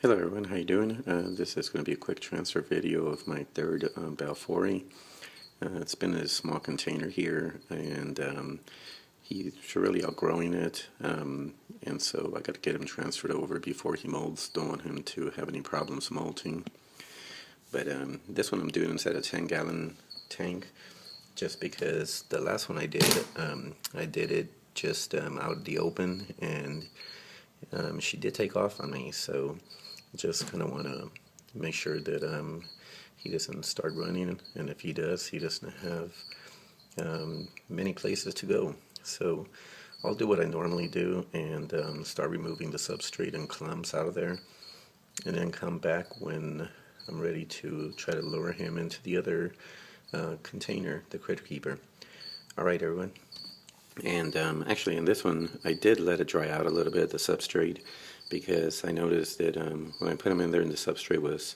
Hello everyone, how you doing? This is going to be a quick transfer video of my third balfouri. It's been in a small container here, and he's really outgrowing it, and so I got to get him transferred over before he molds. Don't want him to have any problems molting. But this one I'm doing inside a 10-gallon tank, just because the last one I did it just out in the open, and she did take off on me, so just kind of want to make sure that he doesn't start running, and if he does, he doesn't have many places to go. So I'll do what I normally do and start removing the substrate and clumps out of there, and then come back when I'm ready to try to lure him into the other container, the critter keeper. Alright everyone. And actually in this one I did let it dry out a little bit, the substrate, because I noticed that when I put them in there and the substrate was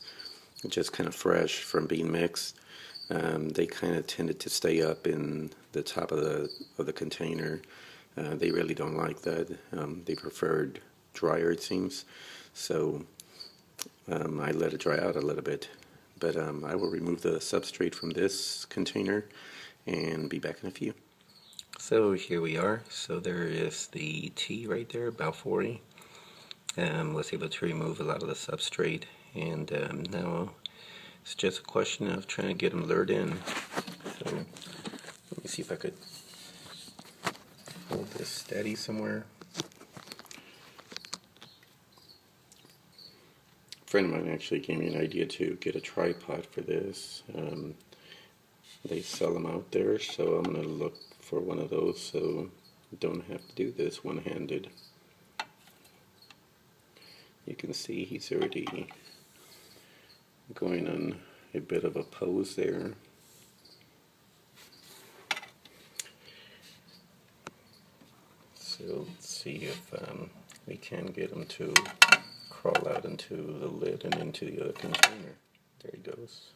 just kind of fresh from being mixed, they kind of tended to stay up in the top of the container. They really don't like that. They preferred drier, it seems. So I let it dry out a little bit. But I will remove the substrate from this container and be back in a few. So here we are. So there is the tea right there, balfouri. Was able to remove a lot of the substrate, and now it's just a question of trying to get them lured in. So let me see if I could hold this steady somewhere. A friend of mine actually gave me an idea to get a tripod for this. They sell them out there, so I'm going to look for one of those so I don't have to do this one-handed. You can see he's already going on a bit of a pose there. So let's see if we can get him to crawl out into the lid and into the other container. There he goes.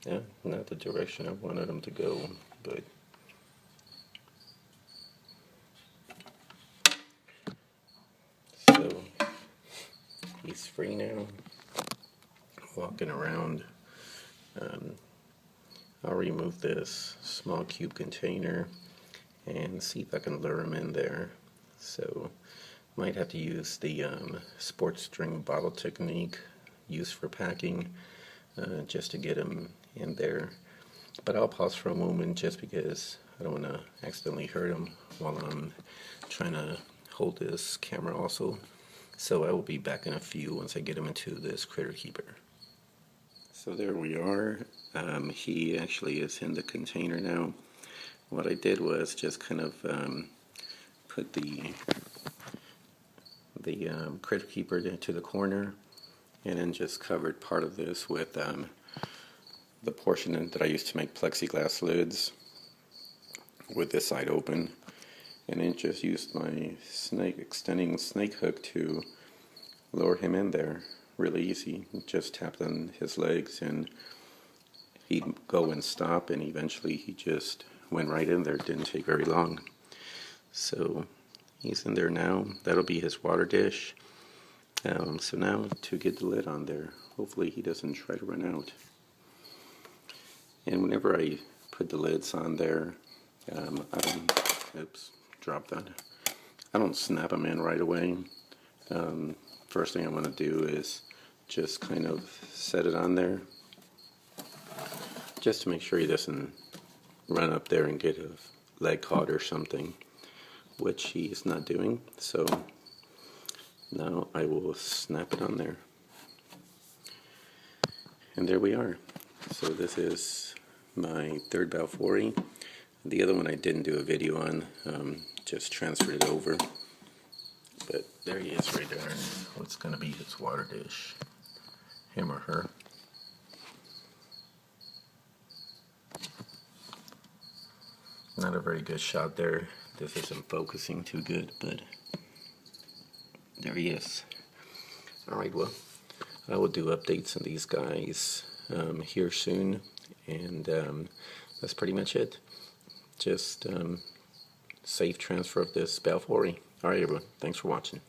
Yeah, not the direction I wanted him to go, but so he's free now, walking around. I'll remove this small cube container and see if I can lure him in there. So might have to use the sports string bottle technique used for packing just to get him in there. But I'll pause for a moment just because I don't want to accidentally hurt him while I'm trying to hold this camera also. So I will be back in a few once I get him into this critter keeper. So there we are. He actually is in the container now. What I did was just kind of put the critter keeper into the corner, and then just covered part of this with the portion that I used to make plexiglass lids with this side open, and then just used my extending snake hook to lower him in there. Really easy. Just tapped on his legs and he'd go and stop, and eventually he just went right in there. It didn't take very long. So he's in there now. That'll be his water dish. So now to get the lid on there. Hopefully he doesn't try to run out. And whenever I put the lids on there, dropped that. I don't snap them in right away. First thing I'm going to do is just kind of set it on there, just to make sure he doesn't run up there and get a leg caught or something, which he's not doing. So now I will snap it on there. And there we are. So this is my third balfouri. The other one I didn't do a video on, just transferred it over. But there he is right there. What's going to be his water dish? Him or her. Not a very good shot there. This isn't focusing too good, but there he is. Alright, well, I will do updates on these guys here soon, and that's pretty much it. Just safe transfer of this balfouri. Alright everyone, thanks for watching.